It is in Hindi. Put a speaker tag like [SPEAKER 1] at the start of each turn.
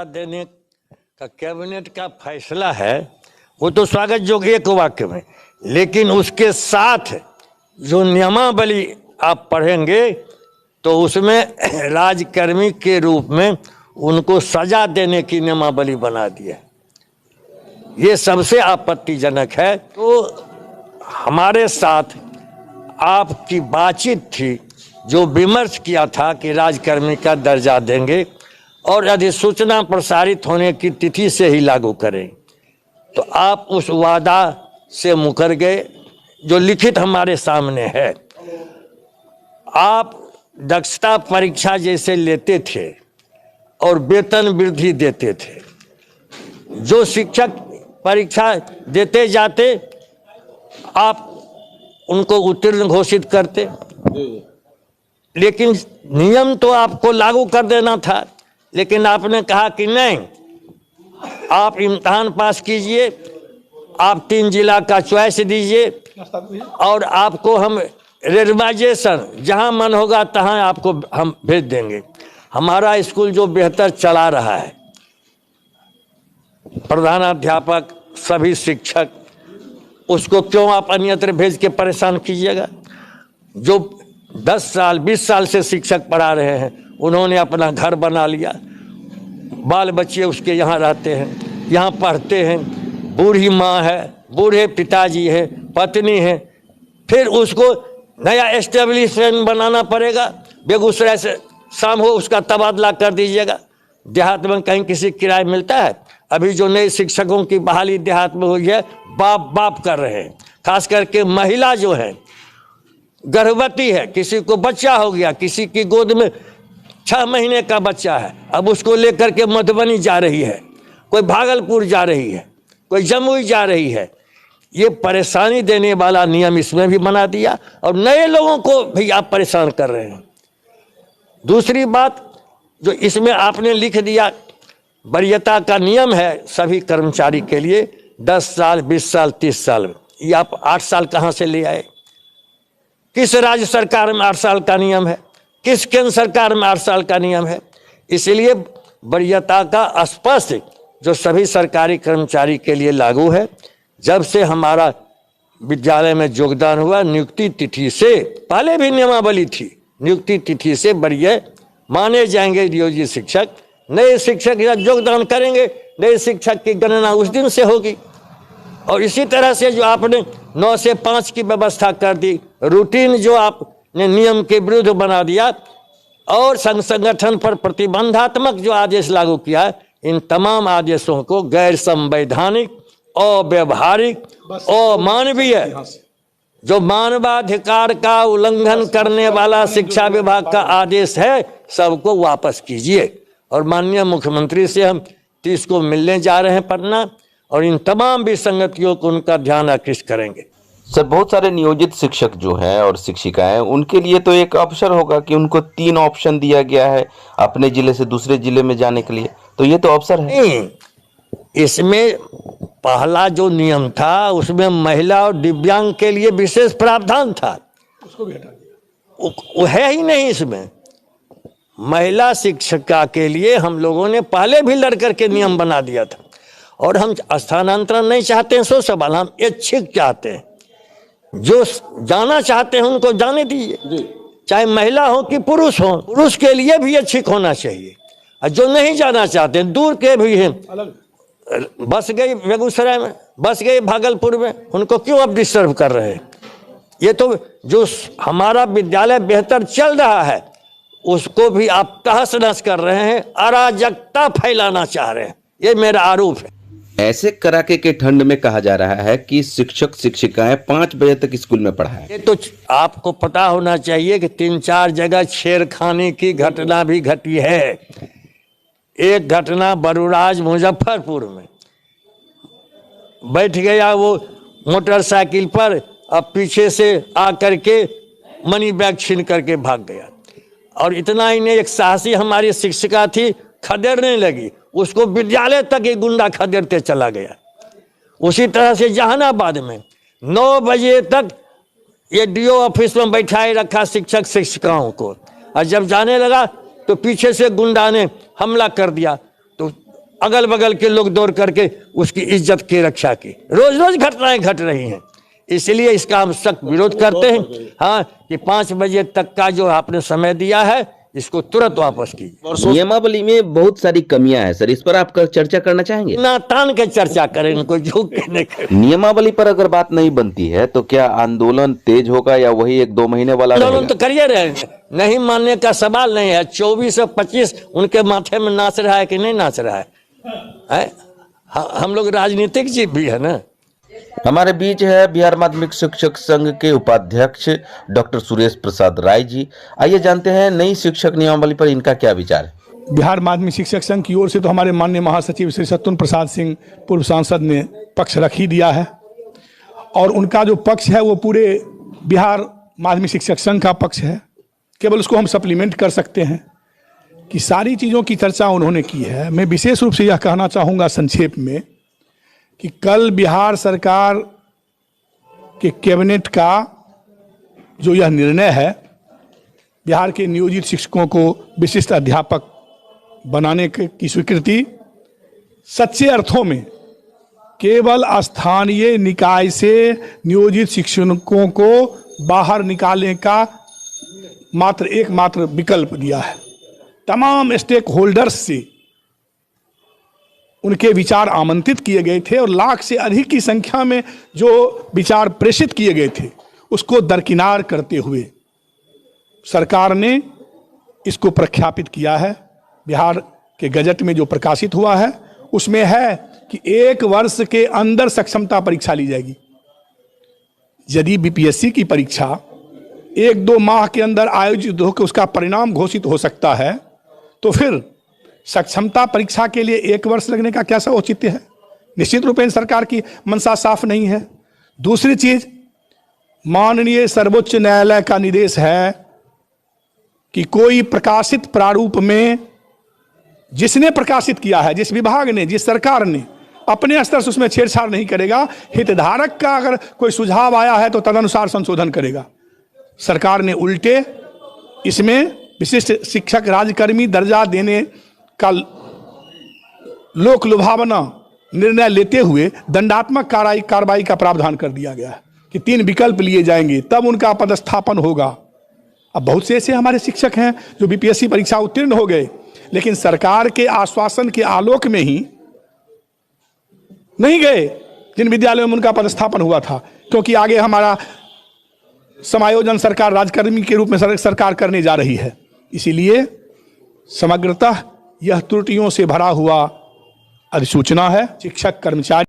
[SPEAKER 1] देने का कैबिनेट का फैसला है वो तो स्वागत योग्य एक वाक्य में, लेकिन उसके साथ जो नियमावली आप पढ़ेंगे तो उसमें राजकर्मी के रूप में उनको सजा देने की नियमावली बना दी है। ये सबसे आपत्तिजनक है। तो हमारे साथ आपकी बातचीत थी, जो विमर्श किया था कि राजकर्मी का दर्जा देंगे और अधिसूचना प्रसारित होने की तिथि से ही लागू करें, तो आप उस वादा से मुकर गए जो लिखित हमारे सामने है। आप दक्षता परीक्षा जैसे लेते थे और वेतन वृद्धि देते थे। जो शिक्षक परीक्षा देते जाते आप उनको उत्तीर्ण घोषित करते, लेकिन नियम तो आपको लागू कर देना था, लेकिन आपने कहा कि नहीं, आप इम्तिहान पास कीजिए, आप 3 जिला का चॉइस दीजिए और आपको हम रेलवाइजेशन जहां मन होगा तहां आपको हम भेज देंगे। हमारा स्कूल जो बेहतर चला रहा है, प्रधानाध्यापक सभी शिक्षक, उसको क्यों आप अन्यत्र भेज के परेशान कीजिएगा। जो 10 साल 20 साल से शिक्षक पढ़ा रहे हैं, उन्होंने अपना घर बना लिया, बाल बच्चे उसके यहाँ रहते हैं, यहाँ पढ़ते हैं, बूढ़ी माँ है, बूढ़े पिताजी है, पत्नी है, फिर उसको नया एस्टेब्लिशमेंट बनाना पड़ेगा। बेगूसराय से शाम हो उसका तबादला कर दीजिएगा। देहात में कहीं किसी किराए मिलता है? अभी जो नए शिक्षकों की बहाली देहात में हुई है, बाप बाप कर रहे हैं। खास करके महिला जो है गर्भवती है, किसी को बच्चा हो गया, किसी की गोद में 6 महीने का बच्चा है, अब उसको लेकर के मधुबनी जा रही है, कोई भागलपुर जा रही है, कोई जमुई जा रही है। ये परेशानी देने वाला नियम इसमें भी बना दिया और नए लोगों को भी आप परेशान कर रहे हैं। दूसरी बात जो इसमें आपने लिख दिया, वरीयता का नियम है सभी कर्मचारी के लिए 10 साल 20 साल 30 साल। ये आप 8 साल कहाँ से ले आए? किस राज्य सरकार में 8 साल का नियम है? किस केंद्र सरकार में 8 साल का नियम है? इसलिए वरीयता का स्पष्ट जो सभी सरकारी कर्मचारी के लिए लागू है। जब से हमारा विद्यालय में योगदान हुआ, नियुक्ति तिथि से पहले भी नियमावली थी, नियुक्ति तिथि से वरीय माने जाएंगे नियोजित शिक्षक। नए शिक्षक योगदान करेंगे, नए शिक्षक की गणना उस दिन से होगी। और इसी तरह से जो आपने 9 से 5 की व्यवस्था कर दी, रूटीन जो आपने नियम के विरुद्ध बना दिया और संघ संगठन पर प्रतिबंधात्मक जो आदेश लागू किया, इन तमाम आदेशों को गैर संवैधानिक, अव्यवहारिक, अमानवीय, जो मानवाधिकार का उल्लंघन करने वाला शिक्षा विभाग का आदेश है, सबको वापस कीजिए। और माननीय मुख्यमंत्री से हम 30 को मिलने जा रहे हैं पटना, और इन तमाम विसंगतियों को उनका ध्यान आकृष्ट करेंगे।
[SPEAKER 2] सर, बहुत सारे नियोजित शिक्षक जो हैं और शिक्षिकाएं, उनके लिए तो एक अवसर होगा कि उनको 3 ऑप्शन दिया गया है अपने जिले से दूसरे जिले में जाने के लिए, तो ये तो अवसर है।
[SPEAKER 1] नहीं, इसमें पहला जो नियम था उसमें महिला और दिव्यांग के लिए विशेष प्रावधान था, उसको भी हटा दिया। वो है ही नहीं इसमें। महिला शिक्षिका के लिए हम लोगों ने पहले भी लड़ करके नियम बना दिया था। और हम स्थानांतरण नहीं चाहते हैं, सो सवाल, हम इच्छुक चाहते हैं। जो जाना चाहते हैं उनको जाने दीजिए, चाहे महिला हो कि पुरुष हो। पुरुष के लिए भी इच्छुक होना चाहिए, और जो नहीं जाना चाहते दूर के भी हैं, बस गई बेगूसराय में, बस गई भागलपुर में, उनको क्यों आप डिस्टर्ब कर रहे हैं? ये तो जो हमारा विद्यालय बेहतर चल रहा है उसको भी आप तहस नहस कर रहे हैं, अराजकता फैलाना चाह रहे हैं। ये मेरा आरोप है।
[SPEAKER 2] ऐसे कड़ाके के ठंड में कहा जा रहा है कि शिक्षक शिक्षिकाएं 5 बजे तक स्कूल में पढ़ाएं।
[SPEAKER 1] ये तो आपको पता होना चाहिए कि 3-4 जगह छेड़खानी की घटना भी घटी है। एक घटना बरूराज मुजफ्फरपुर में, बैठ गया वो मोटरसाइकिल पर, अब पीछे से आकर के मनी बैग छीन करके भाग गया। और इतना ही नहीं, एक साहसी हमारी शिक्षिका थी, खदेड़ने लगी, उसको विद्यालय तक ये गुंडा खदेड़ते चला गया। उसी तरह से जहानाबाद में 9 बजे तक ये डीओ ऑफिस में बैठाए रखा शिक्षक शिक्षिकाओं को, और जब जाने लगा तो पीछे से गुंडा ने हमला कर दिया। तो अगल बगल के लोग दौड़ करके उसकी इज्जत की रक्षा की। रोज रोज घटनाएं घट रही हैं, इसलिए इसका हम सख्त विरोध करते हैं। हाँ, कि 5 बजे तक का जो आपने समय दिया है इसको तुरंत वापस कीजिए।
[SPEAKER 2] नियमावली में बहुत सारी कमियां हैं सर, इस पर आप चर्चा करना चाहेंगे?
[SPEAKER 1] ना तान के चर्चा करें, इनको झूठ कहने के।
[SPEAKER 2] नियमावली पर अगर बात नहीं बनती है तो क्या आंदोलन तेज होगा या वही 1-2 महीने वाला
[SPEAKER 1] आंदोलन तो करिए रहे, नहीं मानने का सवाल नहीं है। 24 और 25 उनके माथे में नाच रहा है कि नहीं नाच रहा है? हम लोग राजनीतिक जीव भी है ना।
[SPEAKER 2] हमारे बीच है बिहार माध्यमिक शिक्षक संघ के उपाध्यक्ष डॉक्टर सुरेश प्रसाद राय जी। आइए जानते हैं नई शिक्षक नियमावली पर इनका क्या विचार है।
[SPEAKER 3] बिहार माध्यमिक शिक्षक संघ की ओर से तो हमारे माननीय महासचिव श्री सत्येंद्र प्रसाद सिंह पूर्व सांसद ने पक्ष रख ही दिया है, और उनका जो पक्ष है वो पूरे बिहार माध्यमिक शिक्षक संघ का पक्ष है। केवल उसको हम सप्लीमेंट कर सकते हैं कि सारी चीज़ों की चर्चा उन्होंने की है। मैं विशेष रूप से यह कहना चाहूँगा संक्षेप में कि कल बिहार सरकार के कैबिनेट का जो यह निर्णय है, बिहार के नियोजित शिक्षकों को विशिष्ट अध्यापक बनाने की स्वीकृति, सच्चे अर्थों में केवल स्थानीय निकाय से नियोजित शिक्षकों को बाहर निकालने का एकमात्र विकल्प दिया है। तमाम स्टेक होल्डर्स से उनके विचार आमंत्रित किए गए थे और लाख से अधिक की संख्या में जो विचार प्रेषित किए गए थे उसको दरकिनार करते हुए सरकार ने इसको प्रख्यापित किया है। बिहार के गजट में जो प्रकाशित हुआ है उसमें है कि 1 वर्ष के अंदर सक्षमता परीक्षा ली जाएगी। यदि बीपीएससी की परीक्षा 1-2 माह के अंदर आयोजित होकर उसका परिणाम घोषित हो सकता है, तो फिर सक्षमता परीक्षा के लिए 1 वर्ष लगने का कैसा औचित्य है? निश्चित रूप से सरकार की मंशा साफ नहीं है। दूसरी चीज, माननीय सर्वोच्च न्यायालय का निर्देश है कि कोई प्रकाशित प्रारूप में जिसने प्रकाशित किया है, जिस विभाग ने, जिस सरकार ने, अपने स्तर से उसमें छेड़छाड़ नहीं करेगा। हितधारक का अगर कोई सुझाव आया है तो तदनुसार संशोधन करेगा। सरकार ने उल्टे इसमें विशिष्ट शिक्षक राजकर्मी दर्जा देने का लोक लुभावना निर्णय लेते हुए दंडात्मक कार्रवाई का प्रावधान कर दिया गया है कि 3 विकल्प लिए जाएंगे तब उनका पदस्थापन होगा। अब बहुत से ऐसे हमारे शिक्षक हैं जो बीपीएससी परीक्षा उत्तीर्ण हो गए, लेकिन सरकार के आश्वासन के आलोक में ही नहीं गए जिन विद्यालयों में उनका पदस्थापन हुआ था, क्योंकि आगे हमारा समायोजन सरकार राजकर्मी के रूप में सरकार करने जा रही है। इसीलिए समग्रतः यह त्रुटियों से भरा हुआ अधिसूचना है। शिक्षक कर्मचारी